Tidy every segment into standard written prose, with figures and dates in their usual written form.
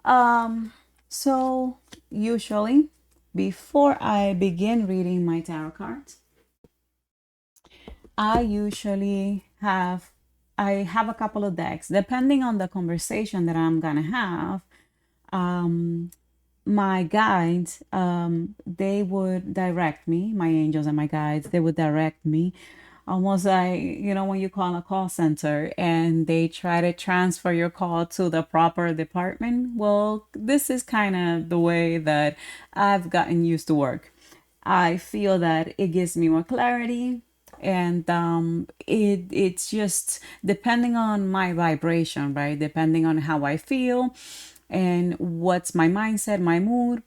Um, so usually before I begin reading my tarot cards, I usually have a couple of decks depending on the conversation that I'm gonna have. Um, my guides, they would direct me, my angels and my guides, they would direct me almost like, when you call a call center and they try to transfer your call to the proper department. Well, this is kind of the way that I've gotten used to work. I feel that it gives me more clarity, and it's just depending on my vibration, right? Depending on how I feel and what's my mindset, my mood,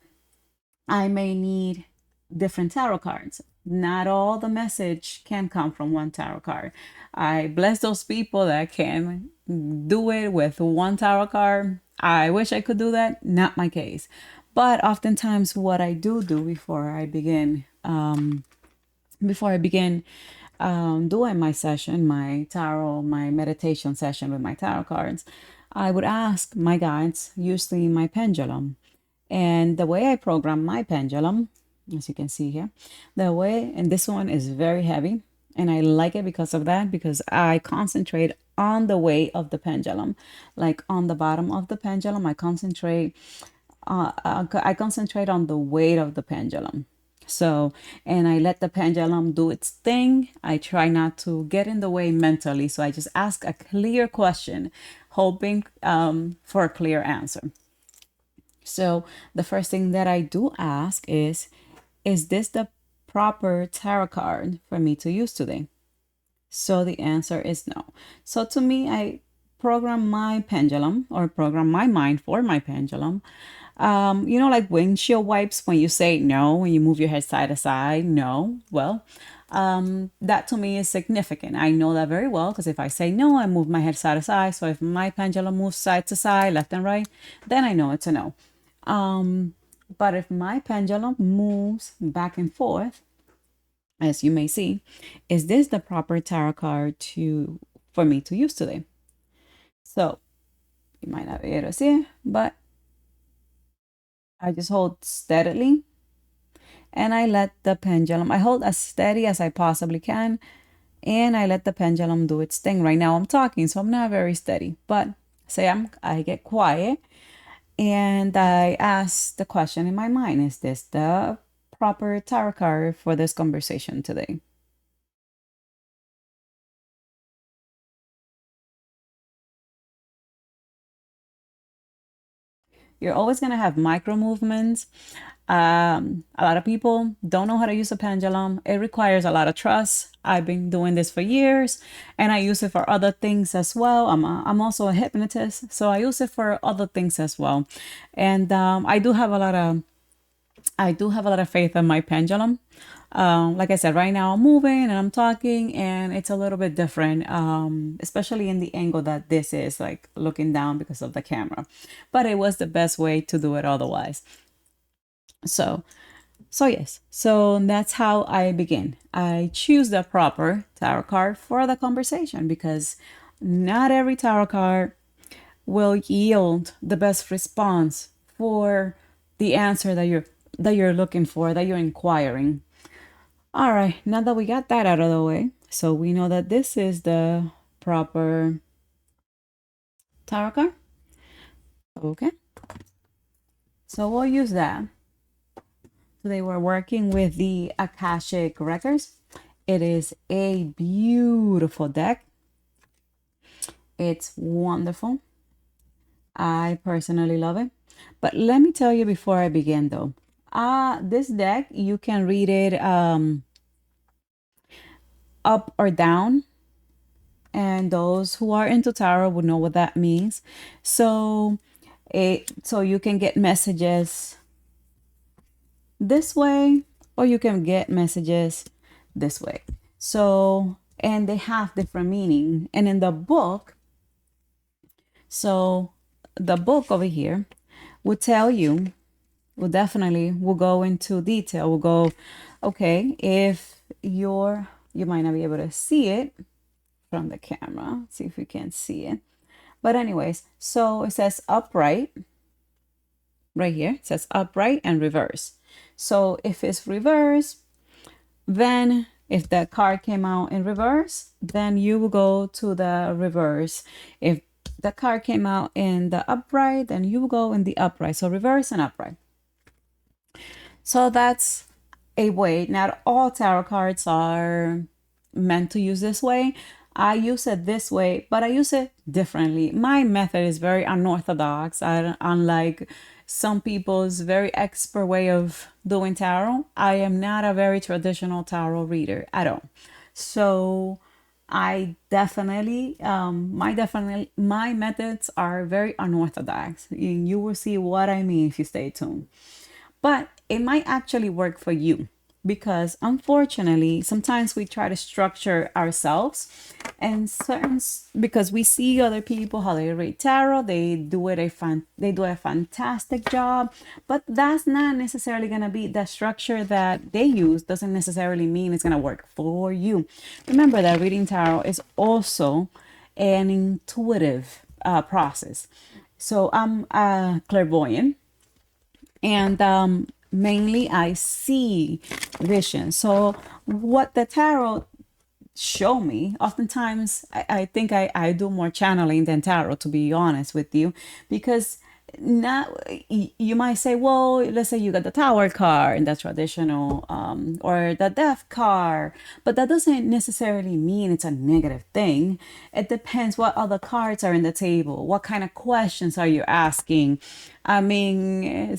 I may need different tarot cards. Not all the message can come from one tarot card. I bless those people that can do it with one tarot card. I wish I could do that. Not my case. But oftentimes, what I do before I begin doing my session, my tarot, my meditation session with my tarot cards, I would ask my guides, usually my pendulum. And the way I program my pendulum, as you can see here, and this one is very heavy, and I like it because of that, because I concentrate on the weight of the pendulum, like on the bottom of the pendulum. I concentrate on the weight of the pendulum. So, and I let the pendulum do its thing. I try not to get in the way mentally. So I just ask a clear question, hoping for a clear answer. So the first thing that I do ask is this the proper tarot card for me to use today? So the answer is no. So to me, I program my pendulum, or program my mind for my pendulum. Like windshield wipes, when you say no, when you move your head side to side, no. Well, that to me is significant. I know that very well because if I say no, I move my head side to side. So if my pendulum moves side to side, left and right, then I know it's a no. But if my pendulum moves back and forth, as you may see, is this the proper tarot card for me to use today? So you might not be able to see, but I just hold steadily and I let the pendulum, I hold as steady as I possibly can, and I let the pendulum do its thing. Right now I'm talking, so I'm not very steady, but I get quiet and I ask the question in my mind, is this the proper tarot card for this conversation today? You're always going to have micro movements. A lot of people don't know how to use a pendulum. It requires a lot of trust. I've been doing this for years and I use it for other things as well. I'm also a hypnotist, so I use it for other things as well. And I do have a lot of faith in my pendulum. Like I said, right now I'm moving and I'm talking, and it's a little bit different, especially in the angle that this is, like looking down because of the camera. But it was the best way to do it otherwise. So, so yes, so that's how I begin. I choose the proper tarot card for the conversation because not every tarot card will yield the best response for the answer that you're looking for, that you're inquiring. All right, now that we got that out of the way, so we know that this is the proper tarot card. Okay, so we'll use that. Today we're working with the Akashic Records. It is a beautiful deck. It's wonderful. I personally love it. But let me tell you before I begin though, this deck, you can read it up or down, and those who are into tarot would know what that means. So so you can get messages this way, or you can get messages this way. So, and they have different meaning. And in the book, so the book over here will tell you, will go into detail. Will go, okay, if you might not be able to see it from the camera. Let's see if we can see it. But anyways, so it says upright. right here. It says upright and reverse. So if it's reverse, then if the card came out in reverse, then you will go to the reverse. If the card came out in the upright, then you will go in the upright. So reverse and upright. So that's a way. Not all tarot cards are meant to use this way. I use it this way, but I use it differently. My method is very unorthodox. Unlike some people's very expert way of doing tarot, I am not a very traditional tarot reader at all. So I definitely, my methods are very unorthodox. You will see what I mean if you stay tuned. But it might actually work for you because unfortunately, sometimes we try to structure ourselves and because we see other people how they read tarot, they do a fantastic job, but that's not necessarily going to be the structure that they use doesn't necessarily mean it's going to work for you. Remember that reading tarot is also an intuitive process. So I'm a clairvoyant, and mainly I see vision. So what the tarot show me, oftentimes I think I do more channeling than tarot, to be honest with you, because now you might say, well, let's say you got the tower card and that's traditional, or the death card, but that doesn't necessarily mean it's a negative thing. It depends what other cards are in the table, what kind of questions are you asking. I mean,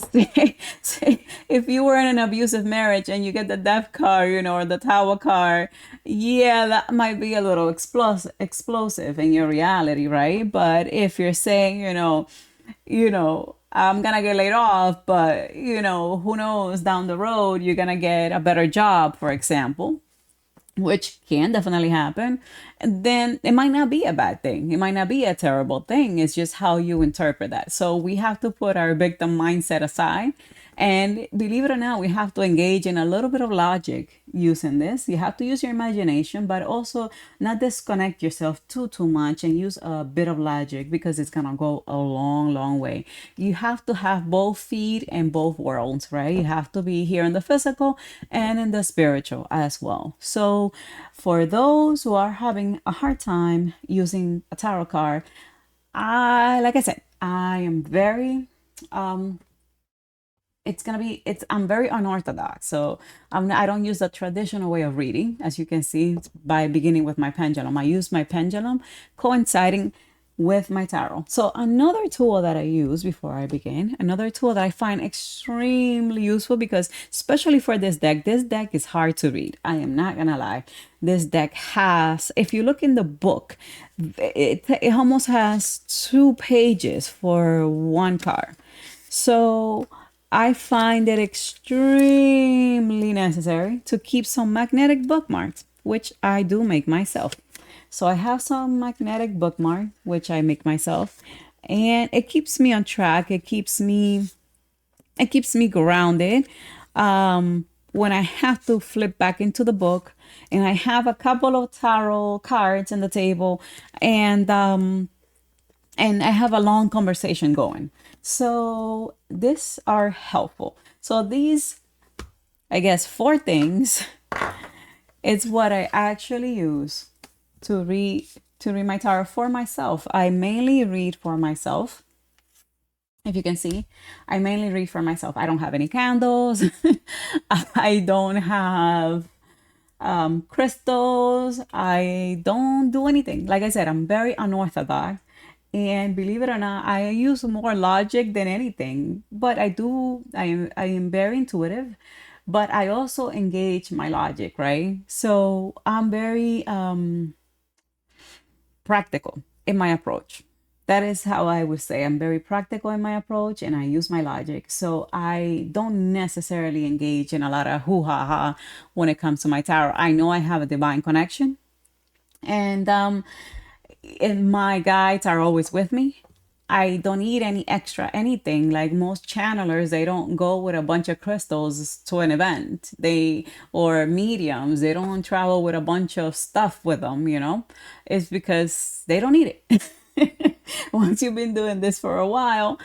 say if you were in an abusive marriage and you get the death card, or the tower card, yeah, that might be a little explosive in your reality, right? But if you're saying, I'm gonna get laid off, but who knows, down the road you're gonna get a better job, for example, which can definitely happen, and then it might not be a bad thing. It might not be a terrible thing. It's just how you interpret that. So we have to put our victim mindset aside. And believe it or not, we have to engage in a little bit of logic using this. You have to use your imagination, but also not disconnect yourself too much and use a bit of logic because it's gonna go a long way. You have to have both feet in both worlds, right? You have to be here in the physical and in the spiritual as well. So for those who are having a hard time using a tarot card, like I said, I am very I'm very unorthodox. So I don't use the traditional way of reading, as you can see by beginning with my pendulum. I use my pendulum coinciding with my tarot. So another tool that I use before I begin, another tool that I find extremely useful, because especially for this deck is hard to read. I am not gonna lie. This deck has, if you look in the book, it almost has 2 pages for one card. So I find it extremely necessary to keep some magnetic bookmarks, which I do make myself. So I have some magnetic bookmark, which I make myself, and it keeps me on track. It keeps me grounded. When I have to flip back into the book, and I have a couple of tarot cards on the table, and I have a long conversation going. So these are helpful. So these, I guess, 4 things, it's what I actually use to read my tarot for myself. I mainly read for myself. If you can see, I mainly read for myself. I don't have any candles. I don't have crystals. I don't do anything. Like I said, I'm very unorthodox. And believe it or not, I use more logic than anything. But I am very intuitive, but I also engage my logic, right? So I'm very practical in my approach. That is how I would say I'm very practical in my approach, and I use my logic. So I don't necessarily engage in a lot of hoo ha ha when it comes to my tarot. I know I have a divine connection, and my guides are always with me. I don't need any extra anything. Like most channelers, they don't go with a bunch of crystals to an event. Or mediums, they don't travel with a bunch of stuff with them, It's because they don't need it. Once you've been doing this for a while,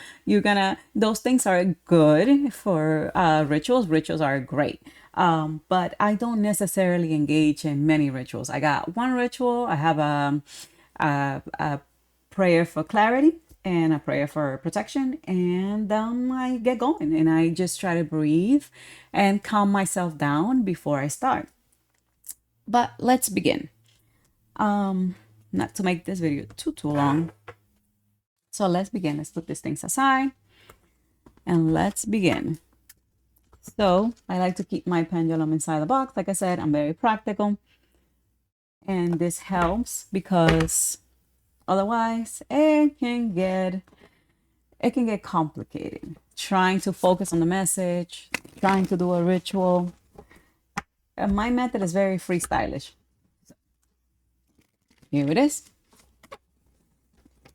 those things are good for rituals. Rituals are great. But I don't necessarily engage in many rituals. I got one ritual. I have a prayer for clarity and a prayer for protection. And I get going and I just try to breathe and calm myself down before I start. But let's begin. Not to make this video too long. So let's begin. Let's put these things aside and let's begin. So I like to keep my pendulum inside the box. Like I said, I'm very practical. And this helps because otherwise it can get complicated. Trying to focus on the message, trying to do a ritual. And my method is very freestylish. So here it is.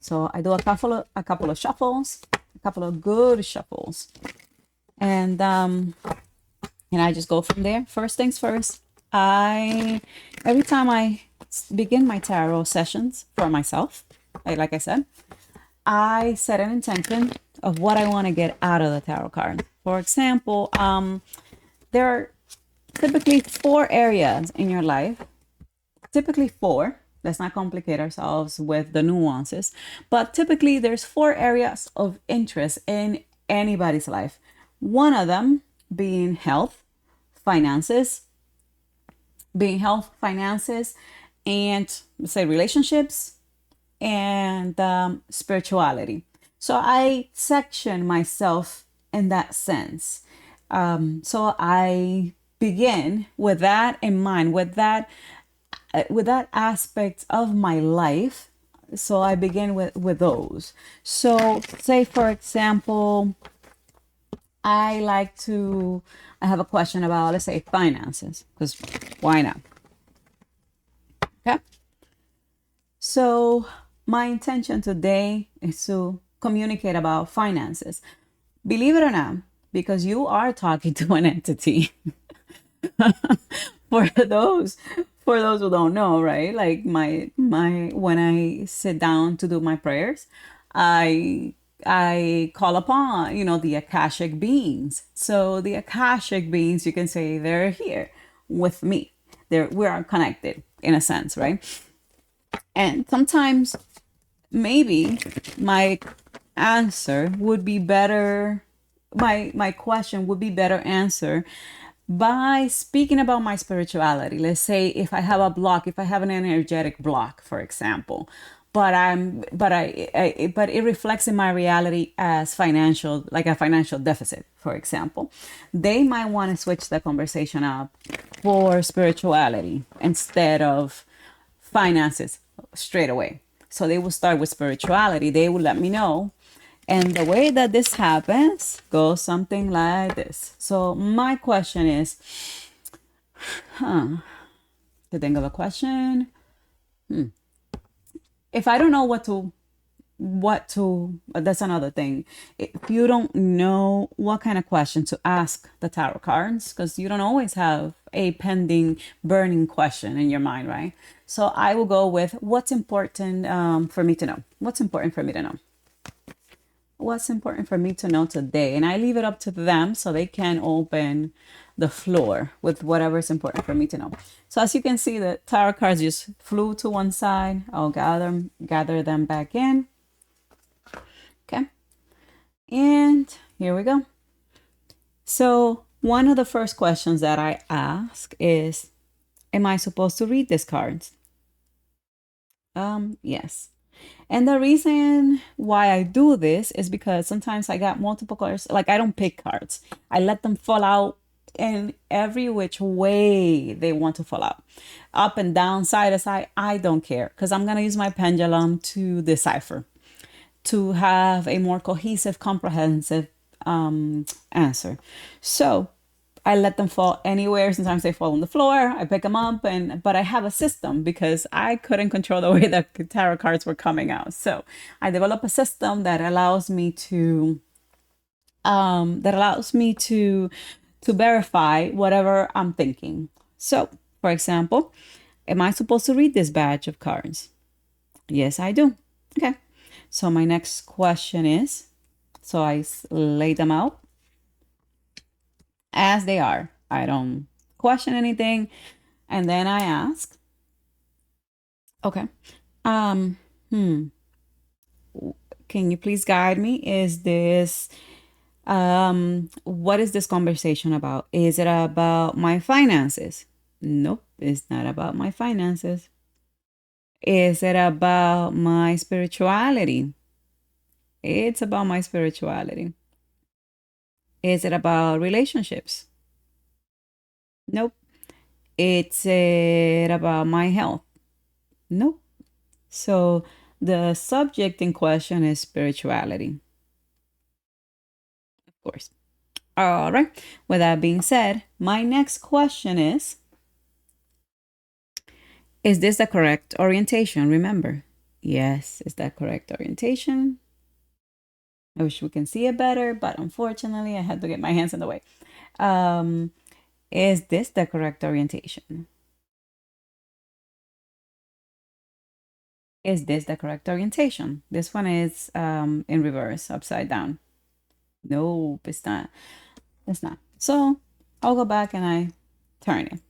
So I do a couple of shuffles, a couple of good shuffles. And I just go from there. First things first, every time I begin my tarot sessions for myself, like I said, I set an intention of what I want to get out of the tarot card. For example, there are typically 4 areas in your life. Typically 4. Let's not complicate ourselves with the nuances. But typically there's 4 areas of interest in anybody's life. One of them being health, finances, and let's say relationships and spirituality. So I section myself in that sense. So I begin with that in mind, with that aspect of my life. So I begin with those. So say for example, I have a question about, let's say, finances, because why not? Okay. So my intention today is to communicate about finances. Believe it or not, because you are talking to an entity. for those who don't know, right? Like my when I sit down to do my prayers, I call upon, the Akashic beings. So the Akashic beings, you can say they're here with me. We are connected in a sense, right? And sometimes maybe my answer would be better, my question would be better answered by speaking about my spirituality. Let's say if I have an energetic block, for example, but it reflects in my reality as financial, like a financial deficit, for example, they might want to switch the conversation up for spirituality instead of finances straight away. So they will start with spirituality. They will let me know. And the way that this happens goes something like this. So my question is, to think of a question. If I don't know that's another thing. If you don't know what kind of question to ask the tarot cards, because you don't always have a pending burning question in your mind, right? So I will go with what's important for me to know. What's important for me to know? What's important for me to know today? And I leave it up to them so they can open the floor with whatever is important for me to know. So as you can see, the tarot cards just flew to one side. I'll gather them back in. Okay. And here we go. So one of the first questions that I ask is, am I supposed to read these cards? Yes. And the reason why I do this is because sometimes I got multiple cards. Like I don't pick cards. I let them fall out in every which way they want to fall out. Up and down, side to side. I don't care because I'm going to use my pendulum to decipher, to have a more cohesive, comprehensive answer. So I let them fall anywhere. Sometimes they fall on the floor. I pick them up, but I have a system because I couldn't control the way that the tarot cards were coming out. So I developed a system that allows me to verify whatever I'm thinking. So, for example, am I supposed to read this batch of cards? Yes, I do. Okay. So my next question is, so I lay them out as they are. I don't question anything. And then I ask, okay, um, hmm, can you please guide me? Is this, what is this conversation about? Is it about my finances? Nope, it's not about my finances. Is it about my spirituality? It's about my spirituality. Is it about relationships? Nope. It's it about my health? Nope. So the subject in question is spirituality, of course. All right. With that being said, my next question is this the correct orientation? Remember, yes, is that correct orientation? I wish we can see it better, but unfortunately, I had to get my hands in the way. Um, is this the correct orientation? Is this the correct orientation? This one is in reverse, upside down. Nope, it's not. It's not. So I'll go back and I turn it.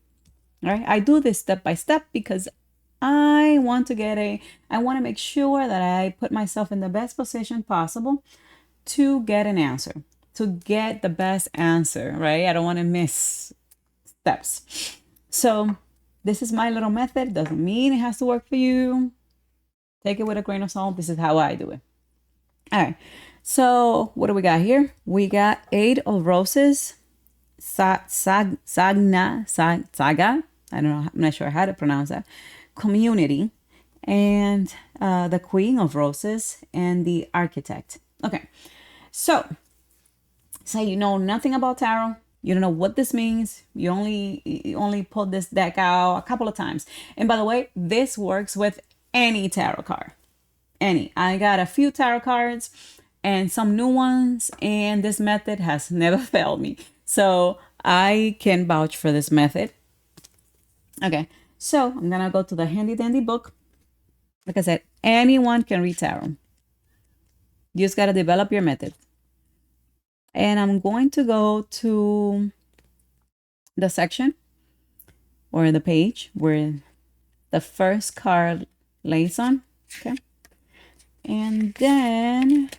All right. I do this step by step because I want to make sure that I put myself in the best position possible to get an answer, to get the best answer, right? I don't want to miss steps. So this is my little method. Doesn't mean it has to work for you. Take it with a grain of salt. This is how I do it. All right. So what do we got here? We got 8 of roses, saga. I don't know. I'm not sure how to pronounce that. Community, and the Queen of Roses, and the Architect. Okay. So say you know nothing about tarot. You don't know what this means. You only pulled this deck out a couple of times. And by the way, this works with any tarot card. Any. I got a few tarot cards and some new ones, and this method has never failed me. So I can vouch for this method. Okay, so I'm gonna go to the handy dandy book. Like I said, anyone can read tarot. You just gotta develop your method. And I'm going to go to the section or the page where the first card lays on. Okay. And then,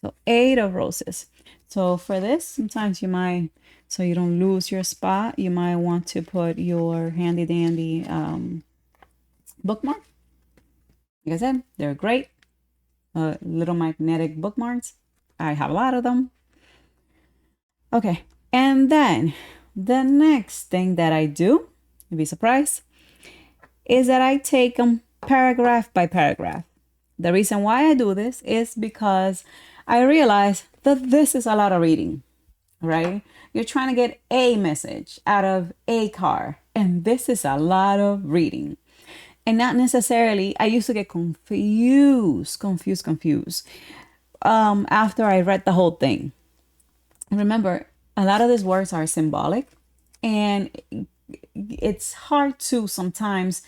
so 8 of roses. So for this, sometimes you might, so you don't lose your spot, you might want to put your handy dandy bookmark. Like I said, they're great. Little magnetic bookmarks. I have a lot of them. Okay. And then the next thing that I do, you'd be surprised, is that I take them paragraph by paragraph. The reason why I do this is because I realize that this is a lot of reading, right? You're trying to get a message out of a card, and this is a lot of reading. And not necessarily, I used to get confused after I read the whole thing. Remember, a lot of these words are symbolic, and it's hard to sometimes,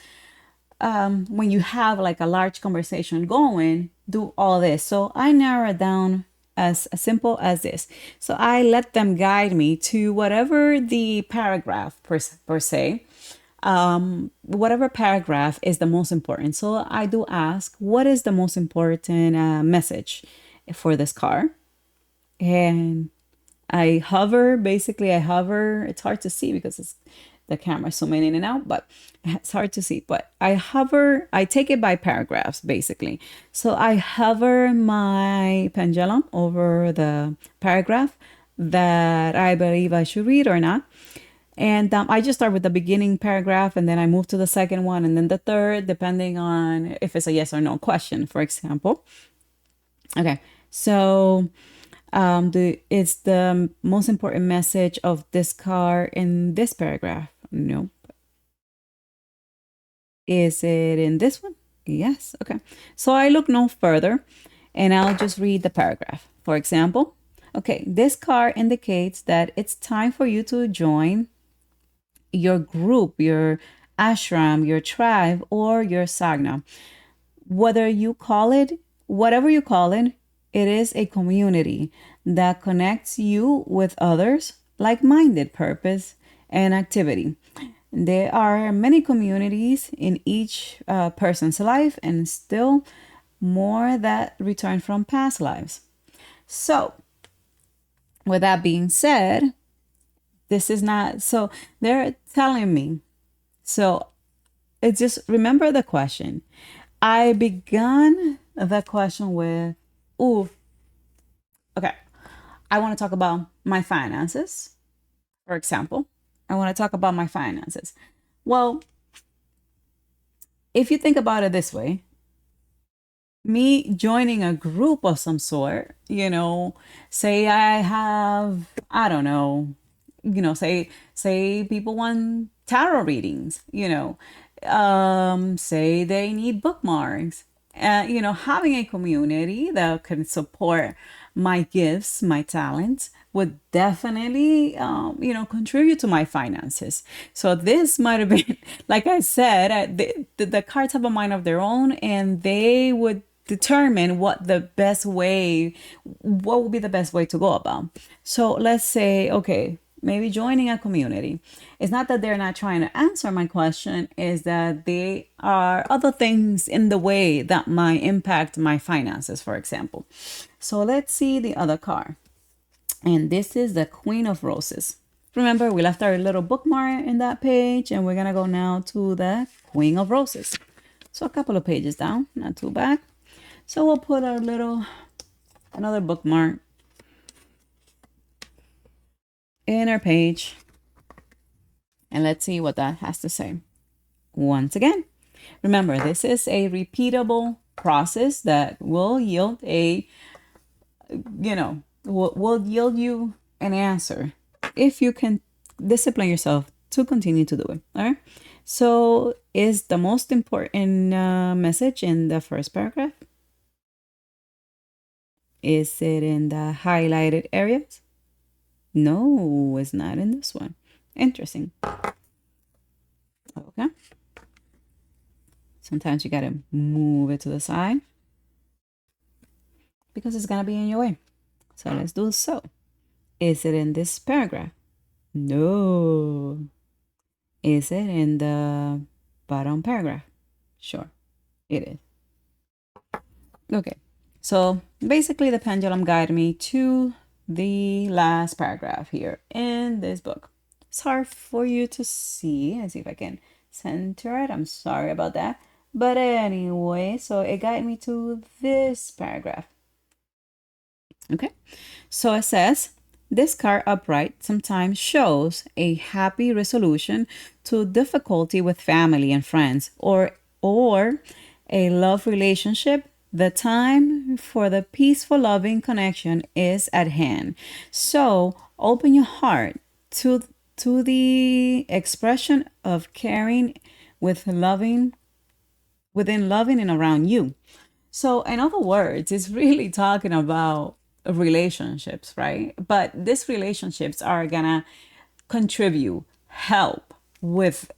when you have like a large conversation going, do all this. So I narrow it down as simple as this. So I let them guide me to whatever the paragraph per se, whatever paragraph is the most important. So I do ask, what is the most important message for this card? And I hover, basically I hover. It's hard to see because the camera's zooming in and out, but it's hard to see. But I hover, I take it by paragraphs, basically. So I hover my pendulum over the paragraph that I believe I should read or not. And I just start with the beginning paragraph, and then I move to the second one, and then the third, depending on if it's a yes or no question, for example. Okay, so it's the most important message of this card in this paragraph. Nope. Is it in this one? Yes. Okay. So I look no further and I'll just read the paragraph. For example, okay, this card indicates that it's time for you to join your group, your ashram, your tribe, or your sagna. Whether you call it, whatever you call it, it is a community that connects you with others, like minded purpose and activity. There are many communities in each person's life, and still more that return from past lives. So, with that being said, this is not so they're telling me. So, it's just remember the question. I began the question with, ooh, okay, I want to talk about my finances, for example. I want to talk about my finances. Well, if you think about it this way, me joining a group of some sort, say I have, I don't know, say people want tarot readings, say they need bookmarks. Having a community that can support my gifts, my talents would definitely, contribute to my finances. So this might have been, like I said, the cards have a mind of their own, and they would determine what would be the best way to go about. So let's say, okay, maybe joining a community. It's not that they're not trying to answer my question, is that they are other things in the way that might impact my finances, for example. So let's see the other card. And this is the Queen of Roses. Remember, we left our little bookmark in that page, and we're going to go now to the Queen of Roses. So a couple of pages down, not too bad. So we'll put another bookmark in our page, and let's see what that has to say. Once again, remember, this is a repeatable process that will yield will yield you an answer if you can discipline yourself to continue to do it. All right. So is the most important message in the first paragraph? Is it in the highlighted areas? No, it's not in this one. Interesting. Okay. Sometimes you gotta move it to the side because it's gonna be in your way. So let's do so. Is it in this paragraph? No. Is it in the bottom paragraph? Sure, it is. Okay. So basically the pendulum guided me to the last paragraph here in this book. It's hard for you to see. Let's see if I can center it. I'm sorry about that. But anyway, so it guided me to this paragraph. Okay. So it says, this card upright sometimes shows a happy resolution to difficulty with family and friends, or a love relationship. The time for the peaceful loving connection is at hand. So open your heart to the expression of caring within loving and around you. So, in other words, it's really talking about relationships, right? But these relationships are gonna contribute, help with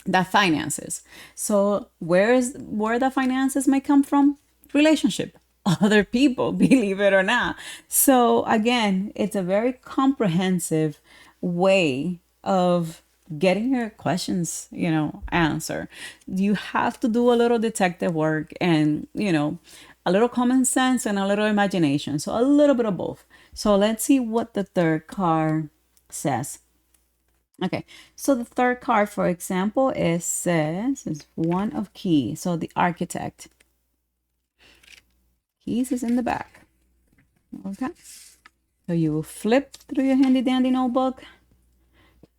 the finances. So, where the finances might come from? Relationship, other people, believe it or not. So, again, it's a very comprehensive way of getting your questions, answer. You have to do a little detective work and, a little common sense and a little imagination. So a little bit of both. So let's see what the third card says. Okay, so the third card, for example, is one of keys. So the architect. Keys is in the back. Okay. So you will flip through your handy dandy notebook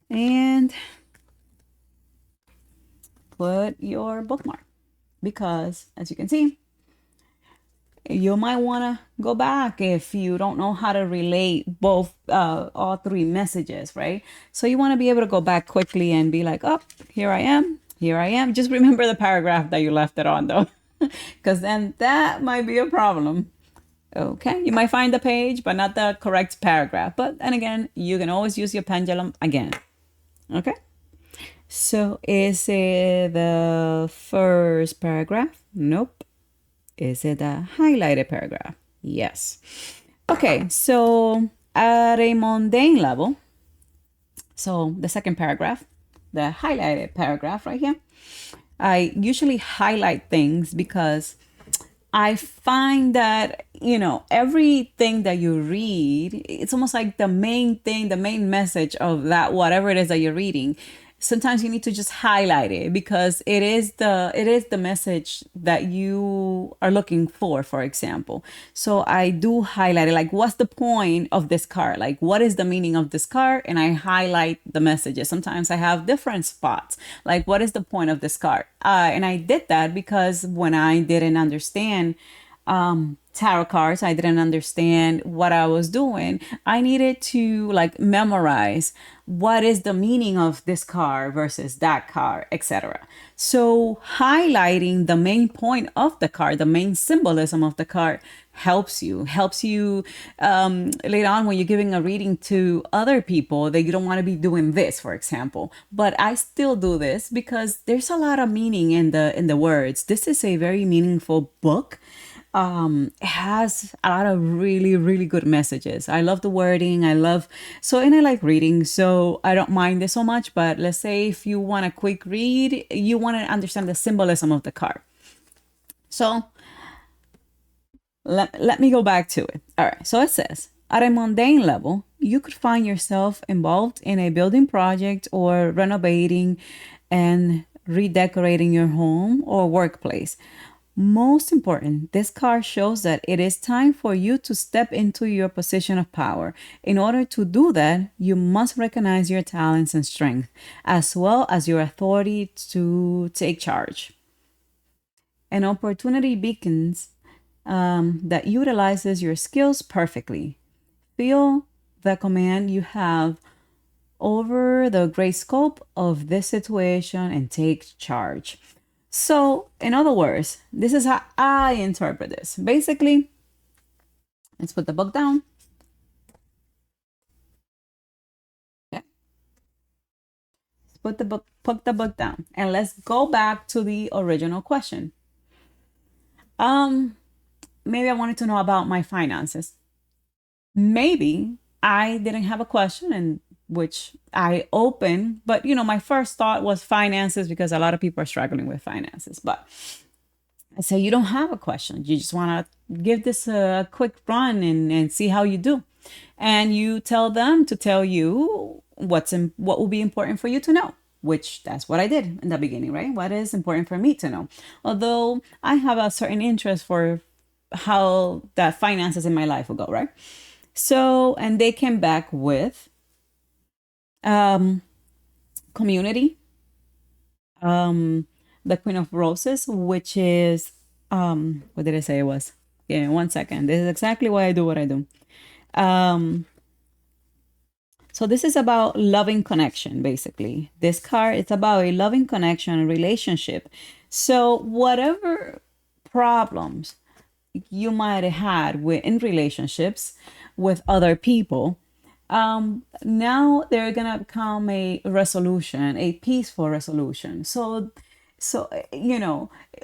and put your bookmark, because as you can see, you might want to go back if you don't know how to relate both all three messages, right? So you want to be able to go back quickly and be like, oh, here I am. Just remember the paragraph that you left it on, though, because then that might be a problem. Okay, you might find the page but not the correct paragraph, but then again, you can always use your pendulum again. Okay, So is it the first paragraph? Nope. Is it a highlighted paragraph? Yes. Okay, so at a mundane level, so the second paragraph, the highlighted paragraph right here, I usually highlight things because I find that, everything that you read, it's almost like the main thing, the main message of that, whatever it is that you're reading. Sometimes you need to just highlight it because it is the message that you are looking for example. So I do highlight it, like what's the point of this card, like what is the meaning of this card, and I highlight the messages. Sometimes I have different spots, like what is the point of this card, and I did that because when I didn't understand tarot cards, I didn't understand what I was doing. I needed to like memorize what is the meaning of this card versus that card, etc. So highlighting the main point of the card, the main symbolism of the card, helps you later on when you're giving a reading to other people that you don't want to be doing this, for example. But I still do this because there's a lot of meaning in the words. This is a very meaningful book. It has a lot of really really good messages. I love the wording. And I like reading, so I don't mind this so much. But let's say if you want a quick read, you want to understand the symbolism of the card. So let me go back to it. All right, so it says, at a mundane level, you could find yourself involved in a building project or renovating and redecorating your home or workplace. Most important, this card shows that it is time for you to step into your position of power. In order to do that, you must recognize your talents and strength, as well as your authority to take charge. An opportunity beacons that utilizes your skills perfectly. Feel the command you have over the great scope of this situation and take charge. So, in other words, this is how I interpret this. Basically, let's put the book down. Okay. Let's put the book down, and let's go back to the original question. Um, Maybe I wanted to know about my finances. Maybe I didn't have a question and which I opened, but my first thought was finances because a lot of people are struggling with finances. But I say you don't have a question. You just want to give this a quick run and see how you do. And you tell them to tell you what will be important for you to know, which that's what I did in the beginning, right? What is important for me to know? Although I have a certain interest for how that finances in my life will go, right? So, and they came back with um, community, um, the Queen of Roses, which is, what did I say it was? Yeah, 1 second. This is exactly why I do what I do. Um, so this is about loving connection, basically. This card, it's about a loving connection, a relationship. So whatever problems you might have had in relationships with other people, now they're gonna become a resolution, a peaceful resolution. So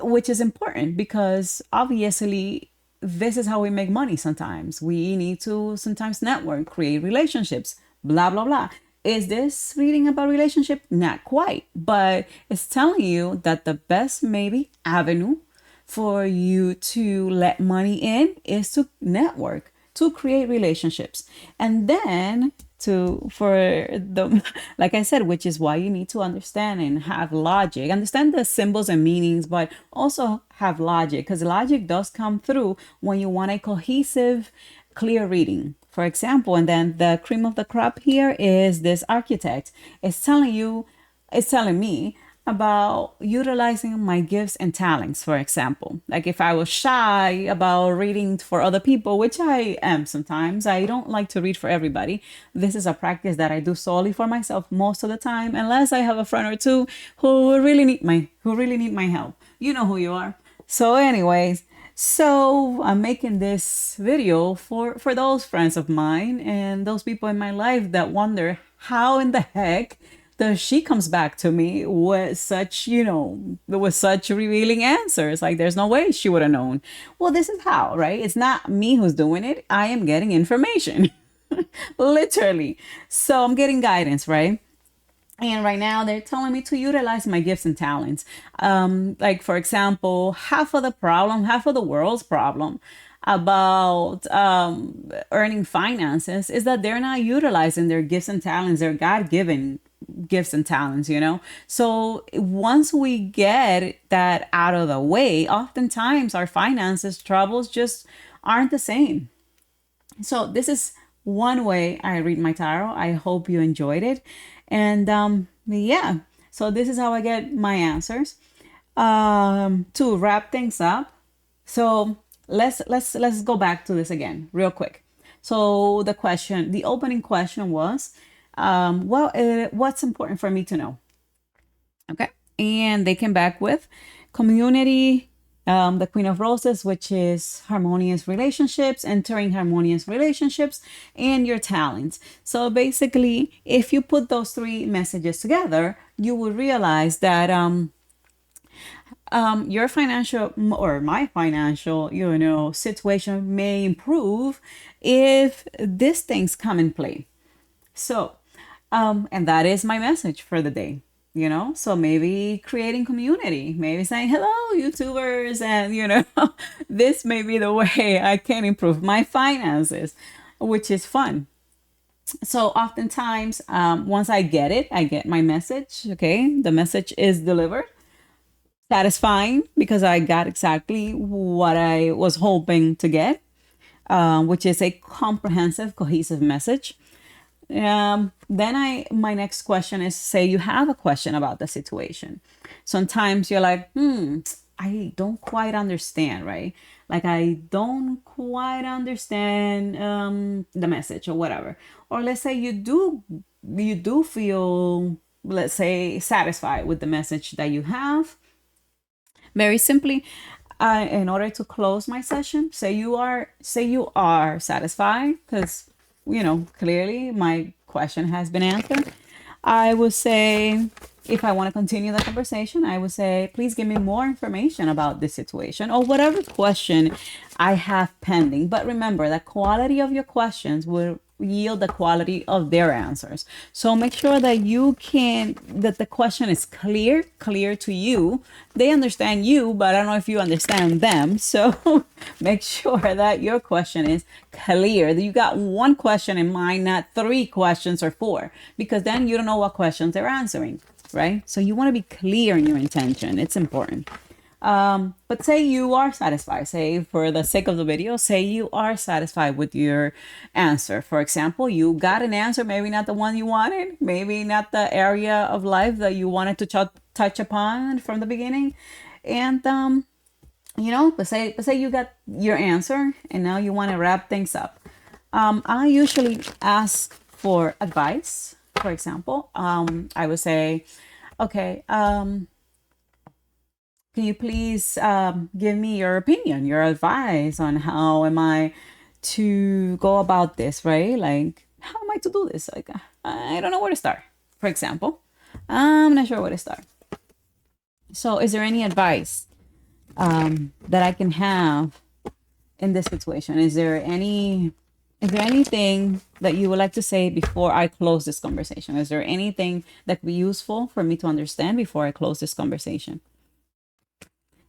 which is important because obviously this is how we make money. Sometimes we need to sometimes network, create relationships, blah blah blah. Is this reading about relationship? Not quite, but it's telling you that the best maybe avenue for you to let money in is to network, to create relationships, and then to for the like I said, which is why you need to understand and have logic, understand the symbols and meanings, but also have logic, because logic does come through when you want a cohesive, clear reading. For example, and then the cream of the crop here is this architect. It's telling me about utilizing my gifts and talents. For example, like if I was shy about reading for other people, which I am sometimes, I don't like to read for everybody. This is a practice that I do solely for myself most of the time, unless I have a friend or two who really need my help. You know who you are. So anyways, so I'm making this video for those friends of mine and those people in my life that wonder how in the heck she comes back to me with such, with such revealing answers. Like, there's no way she would have known. Well, this is how, right? It's not me who's doing it. I am getting information, literally. So I'm getting guidance, right? And right now they're telling me to utilize my gifts and talents. Like, for example, half of the world's problem about earning finances is that they're not utilizing their gifts and talents, their God given gifts and talents, So once we get that out of the way, oftentimes our finances troubles just aren't the same. So this is one way I read my tarot. I hope you enjoyed it. And yeah, so this is how I get my answers. To wrap things up, so let's go back to this again real quick. So the opening question was, what's important for me to know? Okay. And they came back with community, the Queen of Roses, which is harmonious relationships, entering harmonious relationships, and your talents. So basically, if you put those three messages together, you will realize that your financial or my financial, situation may improve if these things come in play. So, and that is my message for the day. So maybe creating community, maybe saying hello YouTubers, and this may be the way I can improve my finances, which is fun. So oftentimes, once I get it, I get my message. Okay, the message is delivered, satisfying because I got exactly what I was hoping to get, which is a comprehensive, cohesive message. Then my next question is, say you have a question about the situation. Sometimes you're like, I don't quite understand, right? Like, I don't quite understand the message or whatever. Or let's say you do feel, let's say, satisfied with the message that you have. Very simply, in order to close my session, say you are satisfied, because clearly my question has been answered. I would say, if I want to continue the conversation, I would say, please give me more information about this situation or whatever question I have pending. But remember, the quality of your questions will yield the quality of their answers. So make sure that the question is clear to you. They understand you, but I don't know if you understand them. So make sure that your question is clear, that you got one question in mind, not three questions or four, because then you don't know what questions they're answering, right? So you want to be clear in your intention. It's important. But say you are satisfied, say for the sake of the video, say you are satisfied with your answer. For example, you got an answer, maybe not the one you wanted, maybe not the area of life that you wanted to touch upon from the beginning. And, but say you got your answer and now you want to wrap things up. I usually ask for advice. For example, I would say, okay, can you please give me your opinion, your advice on how am I to go about this, right? Like, how am I to do this? Like, I don't know where to start. For example, I'm not sure where to start. So, is there any advice that I can have in this situation? Is there anything that you would like to say before I close this conversation? Is there anything that could be useful for me to understand before I close this conversation?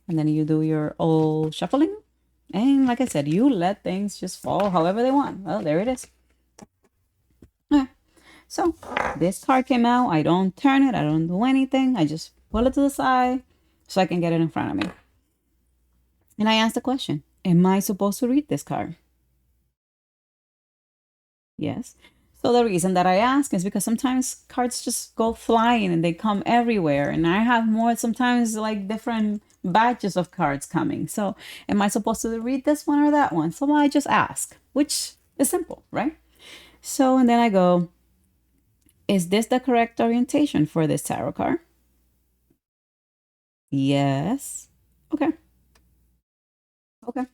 And then you do your old shuffling. And like I said, you let things just fall however they want. Well, there it is. Okay. So this card came out. I don't turn it. I don't do anything. I just pull it to the side so I can get it in front of me. And I ask the question, am I supposed to read this card? Yes. So the reason that I ask is because sometimes cards just go flying and they come everywhere. And I have more, sometimes like different batches of cards coming. So am I supposed to read this one or that one? So I just ask, which is simple, right? So, and then I go, is this the correct orientation for this tarot card? Yes. Okay. Okay.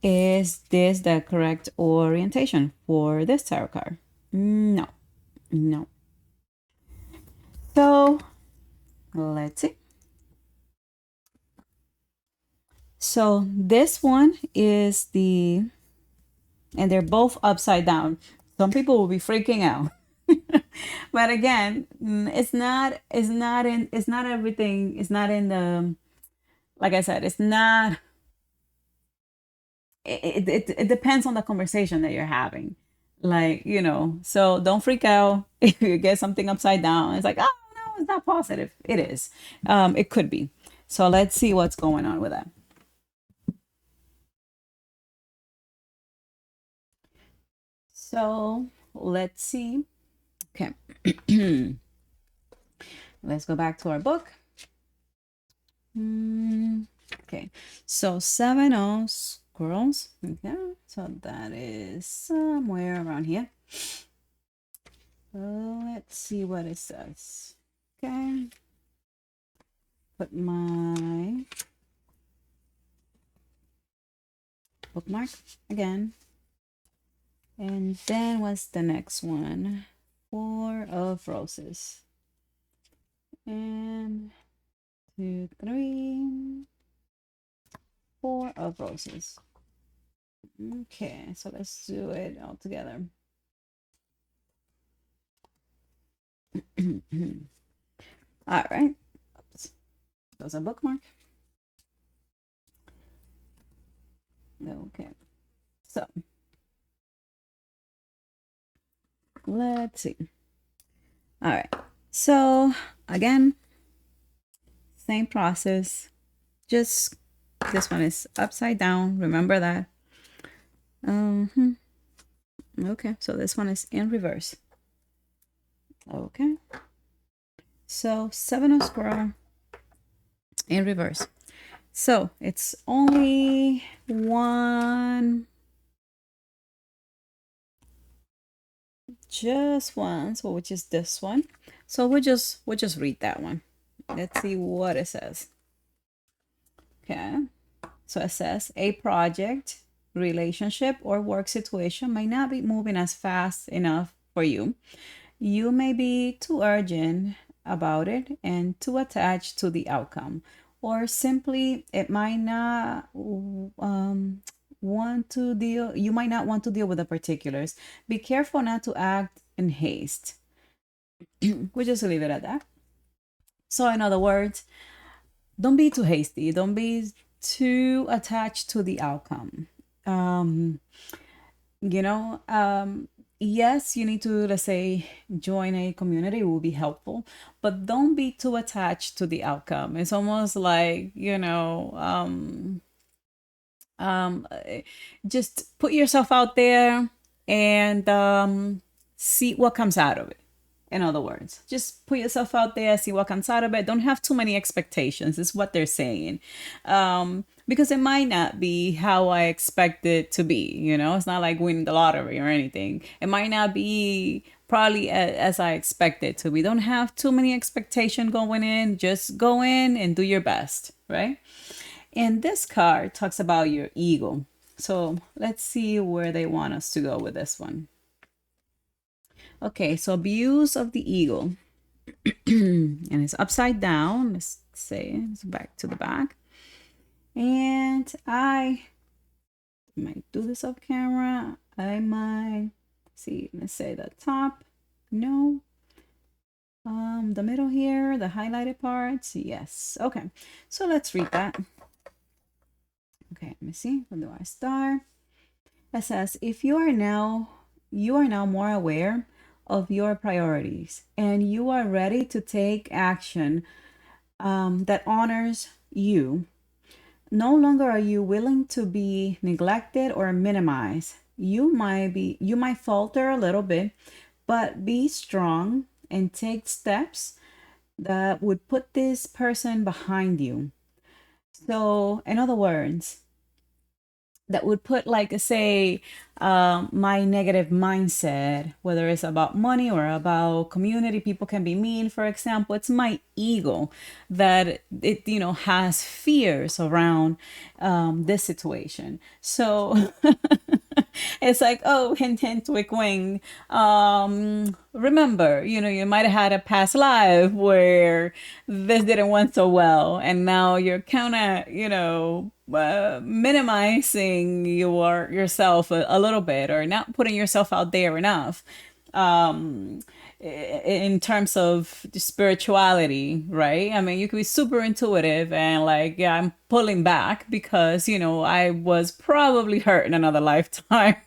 Is this the correct orientation for this tarot card? No. No. So let's see. So this one is the, and they're both upside down. Some people will be freaking out. But again, it's not everything, it's not in the, like I said, it's not, it depends on the conversation that you're having. Like, so don't freak out if you get something upside down. It's like, oh no, it's not positive. It is. It could be. So let's see what's going on with that. So let's see. Okay. Let's go back to our book. Okay. So 7 of squirrels. Okay. So that is somewhere around here. Let's see what it says. Okay. Put my bookmark again. And then what's the next one? 4 of roses. And 2, 3, 4 of roses. Okay, so let's do it all together. All right. Oops. There's a bookmark. Okay. So let's see. All right. So again, same process. Just this one is upside down. Remember that. Okay. So this one is in reverse. Okay. So 7 of squirrel in reverse. So it's only one, just one. So which is this one. So we'll just read that one. Let's see what it says. Okay. So it says a project, relationship, or work situation might not be moving as fast enough for you. You may be too urgent about it and too attached to the outcome, or simply it might not want to deal. You might not want to deal with the particulars. Be careful not to act in haste. We'll just leave it at that. So, in other words, don't be too hasty. Don't be too attached to the outcome. Um, you know, yes, you need to, let's say, join a community, it will be helpful, but don't be too attached to the outcome. It's almost like, just put yourself out there and see what comes out of it. In other words, just put yourself out there, see what comes out of it. Don't have too many expectations, is what they're saying. Because it might not be how I expect it to be. It's not like winning the lottery or anything. It might not be probably as I expect it to be. Don't have too many expectations going in. Just go in and do your best, right? And this card talks about your ego. So let's see where they want us to go with this one. Okay, so abuse of the ego. And it's upside down. Let's say it's back to the back. And I might do this off camera. I might see, let's say the top. No. The middle here, the highlighted parts. Yes. Okay. So let's read that. Okay, let me see. When do I start? It says, if you are now more aware of your priorities and you are ready to take action that honors you. No longer are you willing to be neglected or minimized. You might falter a little bit, but be strong and take steps that would put this person behind you. So, in other words, that would put, like, say, my negative mindset, whether it's about money or about community, people can be mean, for example. It's my ego that it has fears around this situation. So It's like, oh, hint, hint, wink, wink. Remember, you might have had a past life where this didn't went so well, and now you're kind of, minimizing yourself a little bit, or not putting yourself out there enough. Um, in terms of spirituality, right? I mean, you could be super intuitive and like, yeah, I'm pulling back because, I was probably hurt in another lifetime.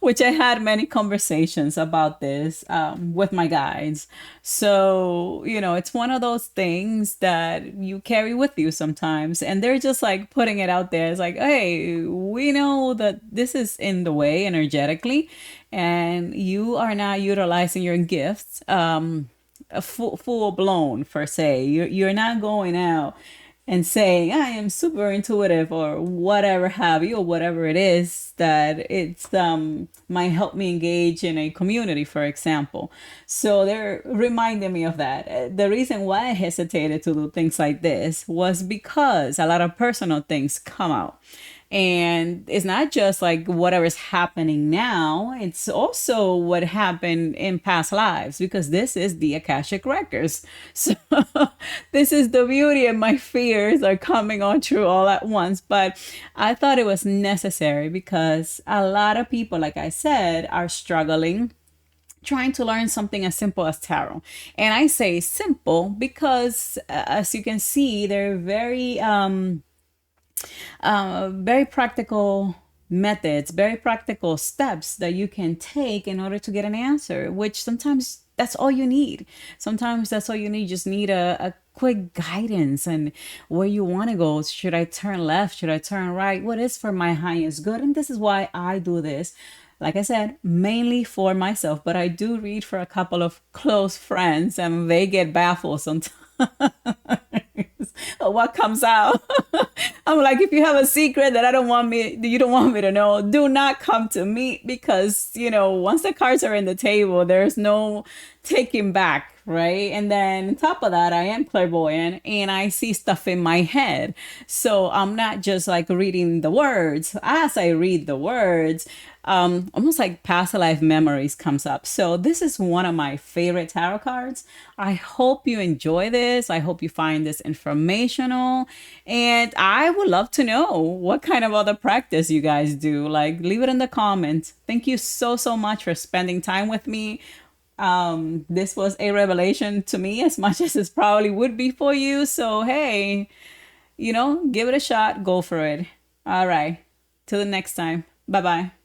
Which I had many conversations about this with my guides. So, it's one of those things that you carry with you sometimes. And they're just like putting it out there. It's like, hey, we know that this is in the way energetically, and you are not utilizing your gifts full blown, per se. You're not going out and saying I am super intuitive or whatever have you, or whatever it is that it's might help me engage in a community, for example. So they're reminding me of that. The reason why I hesitated to do things like this was because a lot of personal things come out. And it's not just like whatever's happening now, it's also what happened in past lives, because this is the Akashic Records. So this is the beauty, and my fears are coming on true all at once. But I thought it was necessary because a lot of people, like I said, are struggling trying to learn something as simple as tarot. And I say simple because, as you can see, they're very practical methods, very practical steps that you can take in order to get an answer, which sometimes that's all you need. Sometimes that's all you need. You just need a quick guidance and where you want to go. Should I turn left? Should I turn right? What is for my highest good? And this is why I do this. Like I said, mainly for myself, but I do read for a couple of close friends and they get baffled sometimes. What comes out. I'm like, if you have a secret that you don't want me to know, do not come to me, because, once the cards are in the table, there's no taking back, right? And then on top of that, I am clairvoyant and I see stuff in my head. So I'm not just like reading the words. As I read the words, almost like past life memories comes up. So this is one of my favorite tarot cards. I hope you enjoy this. I hope you find this informational, and I would love to know what kind of other practice you guys do. Like, leave it in the comments. Thank you so much for spending time with me. This was a revelation to me as much as it probably would be for you. So hey, give it a shot, go for it. All right, till the next time. Bye bye.